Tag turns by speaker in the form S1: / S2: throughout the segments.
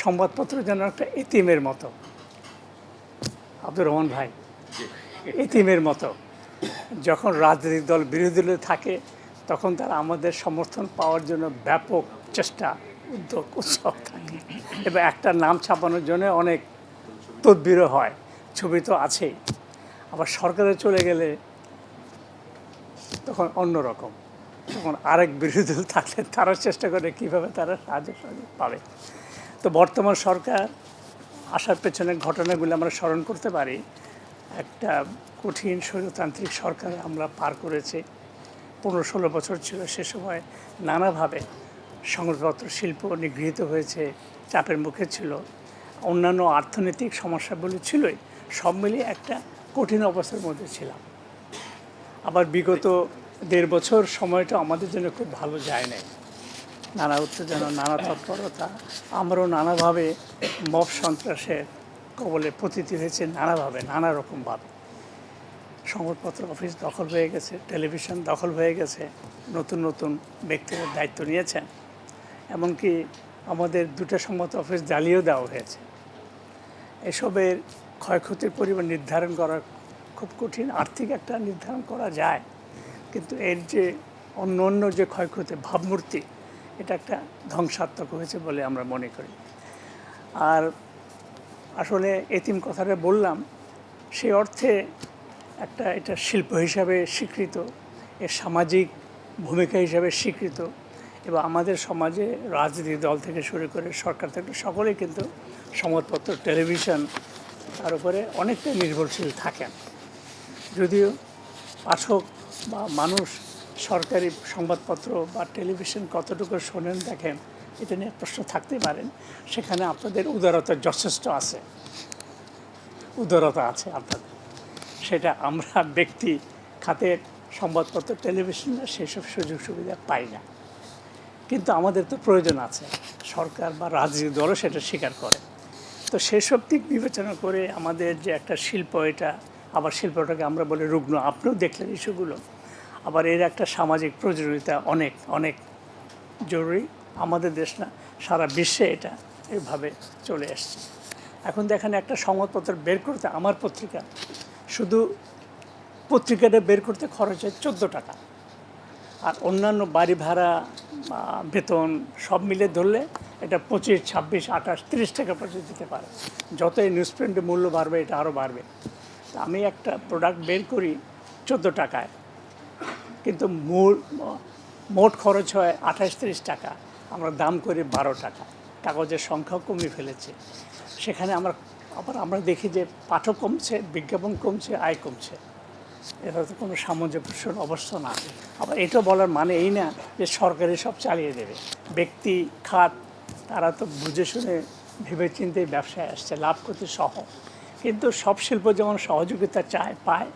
S1: সংবাদপত্র যেন একটা এতিমের মতো, আব্দুর রহমান ভাই, এতিমের মতো। যখন রাজনৈতিক দল বিরোধী দলে থাকে তখন তারা আমাদের সমর্থন পাওয়ার জন্য ব্যাপক চেষ্টা, উদ্যোগ, উৎসাহ থাকে এবং একটা নাম ছাপানোর জন্য অনেক তদবিরও হয়, ছবি তো আছেই। আবার সরকারে চলে গেলে তখন অন্যরকম, তখন আরেক বিরোধী দল থাকলে তারা চেষ্টা করে কীভাবে তারা সাহায্য সহযোগ পাবে। তো বর্তমান সরকার আসার পেছনে ঘটনাগুলো আমরা স্মরণ করতে পারি। একটা কঠিন স্বৈরতান্ত্রিক সরকার আমরা পার করেছি, 15-16 বছর ছিল। সে সময় নানাভাবে সংবাদপত্র শিল্প নিগৃহীত হয়েছে, চাপের মুখে ছিল, অন্যান্য অর্থনৈতিক সমস্যাগুলি ছিলই। সব মিলিয়ে একটা কঠিন অবস্থার মধ্যে ছিলাম। আবার বিগত 1.5 বছর সময়টা আমাদের জন্য খুব ভালো যায় নাই। নানা উত্তেজনা, নানা তৎপরতা, আমরাও নানাভাবে মব সন্ত্রাসের কবলে পতিত হয়েছে, নানাভাবে, নানা রকমভাবে। সংবাদপত্র অফিস দখল হয়ে গেছে, টেলিভিশন দখল হয়ে গেছে, নতুন নতুন ব্যক্তিরা দায়িত্ব নিয়েছেন। এমনকি আমাদের 2টা সংবাদ অফিস জ্বালিয়েও দেওয়া হয়েছে। এসবের ক্ষয়ক্ষতির পরিমাণ নির্ধারণ করা খুব কঠিন। আর্থিক একটা নির্ধারণ করা যায়, কিন্তু এর যে অন্য যে ক্ষয়ক্ষতি, ভাবমূর্তি, এটা একটা ধ্বংসাত্মক হয়েছে বলে আমরা মনে করি। আর আসলে এতিম কথাটা বললাম সেই অর্থে এটা শিল্প হিসাবে স্বীকৃত, এর সামাজিক ভূমিকা হিসাবে স্বীকৃত, এবং আমাদের সমাজে রাজনৈতিক দল থেকে শুরু করে সরকার থেকে সকলেই কিন্তু সংবাদপত্র, টেলিভিশন তার উপরে অনেকটা নির্ভরশীল থাকেন। যদিও পাঠক বা মানুষ সরকারি সংবাদপত্র বা টেলিভিশন কতটুকু শোনেন, দেখেন, এটা নিয়ে প্রশ্ন থাকতে পারেন। সেখানে আপনাদের উদারতা যথেষ্ট আছে, উদারতা আছে আপনাদের, সেটা আমরা ব্যক্তি খাতের সংবাদপত্র, টেলিভিশন সেসব সুযোগ সুবিধা পাই না। কিন্তু আমাদের তো প্রয়োজন আছে, সরকার বা রাজনৈতিক দলও সেটা স্বীকার করে। তো সেসব দিক বিবেচনা করে আমাদের যে একটা শিল্প, এটা আবার শিল্পটাকে আমরা বলি রুগ্ন, আপনিও দেখলেন ইস্যুগুলো। আবার এর একটা সামাজিক প্রয়োজনীয়তা অনেক অনেক জরুরি। আমাদের দেশ না, সারা বিশ্বে এটা এভাবে চলে আসছে। এখন দেখেন, একটা সংবাদপত্র বের করতে, আমার পত্রিকা, শুধু পত্রিকাটা বের করতে খরচ হয় 14 টাকা। আর অন্যান্য বাড়ি ভাড়া, বেতন সব মিলে ধরলে এটা 25, 26, 28, 30 টাকা পর্যন্ত দিতে পারে। যত এই নিউজ প্রিন্টের মূল্য বাড়বে, এটা আরও বাড়বে। তো আমি একটা প্রোডাক্ট বের করি 14 টাকায়, কিন্তু মোট খরচ হয় 28-30 টাকা, আমরা দাম করি 12 টাকা। কাগজের সংখ্যাও কমিয়ে ফেলেছে। সেখানে আমরা দেখি যে পাঠক কমছে, বিজ্ঞাপন কমছে, আয় কমছে। এটা তো কোনো সামঞ্জস্যের অবস্থা না। আবার এটা বলার মানে এই না যে সরকারি সব চালিয়ে দেবে। ব্যক্তি খাত, তারা তো বুঝে শুনে ভেবেচিন্তে ব্যবসায় আসছে, লাভ করতে সহ। কিন্তু সব শিল্প যেমন সহযোগিতা চায়, পায়,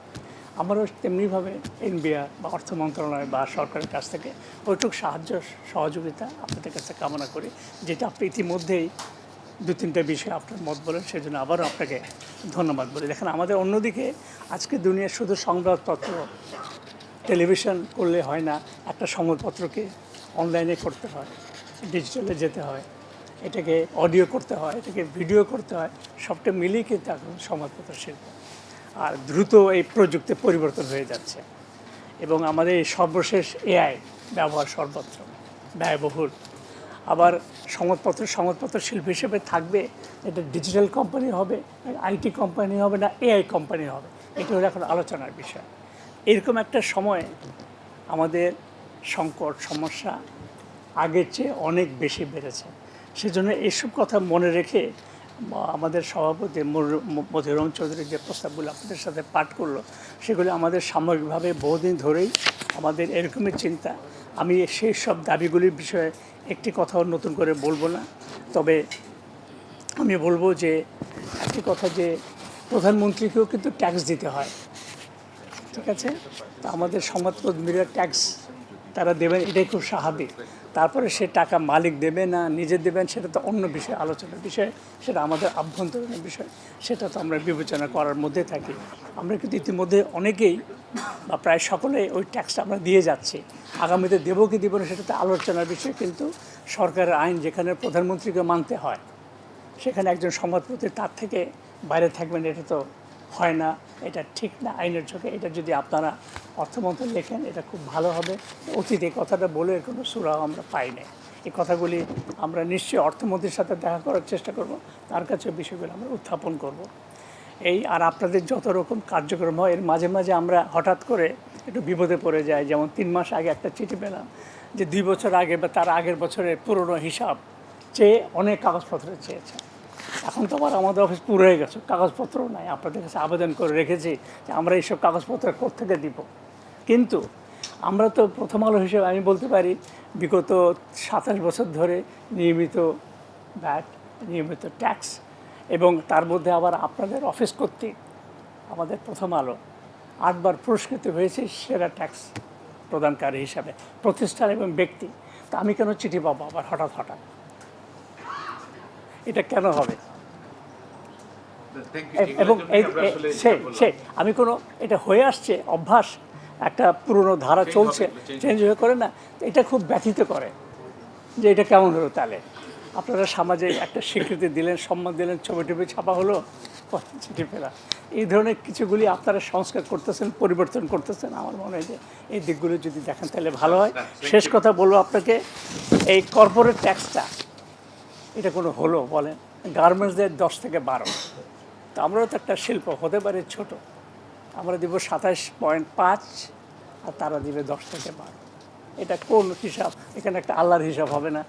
S1: আমরাও তেমনিভাবে এনবিআর বা অর্থ মন্ত্রণালয় বা সরকারের কাছ থেকে ওইটুকু সাহায্য সহযোগিতা আপনাদের কাছে কামনা করি, যেটা আপনি ইতিমধ্যেই 2-3টা বিষয়ে আপনার মত বলেন, সেজন্য আবারও আপনাকে ধন্যবাদ বলি। দেখেন, আমাদের অন্যদিকে আজকে দুনিয়ার শুধু সংবাদপত্র, টেলিভিশন করলে হয় না, একটা সংবাদপত্রকে অনলাইনে করতে হয়, ডিজিটালে যেতে হয়, এটাকে অডিও করতে হয়, এটাকে ভিডিও করতে হয়, সবটা মিলিয়ে কিন্তু এখন সংবাদপত্র শিল্প। আর দ্রুত এই প্রযুক্তির পরিবর্তন হয়ে যাচ্ছে, এবং আমাদের এই সর্বশেষ এআই ব্যবহার সর্বত্র, ব্যয়বহুল। আবার সংবাদপত্র শিল্প হিসেবে থাকবে, এটা ডিজিটাল কোম্পানি হবে, আইটি কোম্পানি হবে, না এআই কোম্পানি হবে, এটা হলো এখন আলোচনার বিষয়। এরকম একটা সময় আমাদের সংকট, সমস্যা আগের চেয়ে অনেক বেশি বেড়েছে। সেজন্য এইসব কথা মনে রেখে আমাদের সভাপতি মতিউর রহমান চৌধুরী যে প্রস্তাবগুলো আপনাদের সাথে পাঠ করলো, সেগুলো আমাদের সামগ্রিকভাবে বহুদিন ধরেই আমাদের এরকমই চিন্তা। আমি সেই সব দাবিগুলির বিষয়ে একটি কথাও নতুন করে বলবো না, তবে আমি বলবো যে একটি কথা, যে প্রধানমন্ত্রীকেও কিন্তু ট্যাক্স দিতে হয়, ঠিক আছে? তো আমাদের সংবাদকর্মীরা ট্যাক্স তারা দেবেন, এটাই খুব স্বাভাবিক। তারপরে সে টাকা মালিক দেবে না নিজে দেবেন, সেটা তো অন্য বিষয়, আলোচনার বিষয়, সেটা আমাদের আভ্যন্তরীণ বিষয়, সেটা তো আমরা বিবেচনা করার মধ্যে থাকি। আমরা কিন্তু ইতিমধ্যে অনেকেই বা প্রায় সকলে ওই ট্যাক্সটা আমরা দিয়ে যাচ্ছি। আগামীতে দেবো কি দেবো না, সেটা তো আলোচনার বিষয়। কিন্তু সরকারের আইন যেখানে প্রধানমন্ত্রীকে মানতে হয়, সেখানে একজন সংবাদপত্রী তার থেকে বাইরে থাকবেন, এটা তো হয় না, এটা ঠিক না আইনের চোখে। এটা যদি আপনারা অর্থমন্ত্রী লেখেন এটা খুব ভালো হবে। অতীতে কথাটা বলে এর কোনো সুরাও আমরা পাই নাই। এই কথাগুলি আমরা নিশ্চয়ই অর্থমন্ত্রীর সাথে দেখা করার চেষ্টা করব, তার কাছে বিষয়গুলো আমরা উত্থাপন করব। এই আর আপনাদের যত রকম কার্যক্রম হয় এর মাঝে মাঝে আমরা হঠাৎ করে একটু বিপদে পড়ে যাই। যেমন 3 মাস আগে একটা চিঠি পেলাম যে 2 বছর আগে বা তার আগের বছরের পুরনো হিসাব চেয়ে অনেক কাগজপত্র চেয়েছে। এখন তো আবার আমাদের অফিস পুরো হয়ে গেছে, কাগজপত্রও নাই। আপনাদের কাছে আবেদন করে রেখেছি যে আমরা এইসব কাগজপত্র কোত্থেকে দিব। কিন্তু আমরা তো প্রথম আলো হিসেবে আমি বলতে পারি বিগত 27 বছর ধরে নিয়মিত ভ্যাট, নিয়মিত ট্যাক্স, এবং তার মধ্যে আবার আপনাদের অফিস কর্তৃক আমাদের প্রথম আলো 8 বার পুরস্কৃত হয়েছে সেরা ট্যাক্স প্রদানকারী হিসাবে, প্রতিষ্ঠান এবং ব্যক্তি। তা আমি কেন চিঠি পাবো আবার হঠাৎ হঠাৎ? এটা কেন হবে? এবং সে আমি কোনো এটা হয়ে আসছে অভ্যাস, একটা পুরনো ধারা চলছে, চেঞ্জ হয়ে করে না, এটা খুব ব্যথিত করে যে এটা কেমন হলো। তাহলে আপনারা সমাজে একটা স্বীকৃতি দিলেন, সম্মান দিলেন, ছবি টবি ছাপা হলো, চিঠি ফেরা, এই ধরনের কিছুগুলি আপনারা সংস্কার করতেছেন, পরিবর্তন করতেছেন। আমার মনে হয় যে এই দিকগুলো যদি দেখেন তাহলে ভালো হয়। শেষ কথা বলবো আপনাকে, এই কর্পোরেট ট্যাক্সটা এটা কোনো হলো বলেন? গার্মেন্টসদের 10 থেকে 12, তো আমরাও তো একটা শিল্প, হতে পারে ছোট, আমরা দিব 27.5 আর তারা দিবে 10 থেকে 12। এটা কোন হিসাব? এখানে একটা আল্লাহর হিসাব হবে না?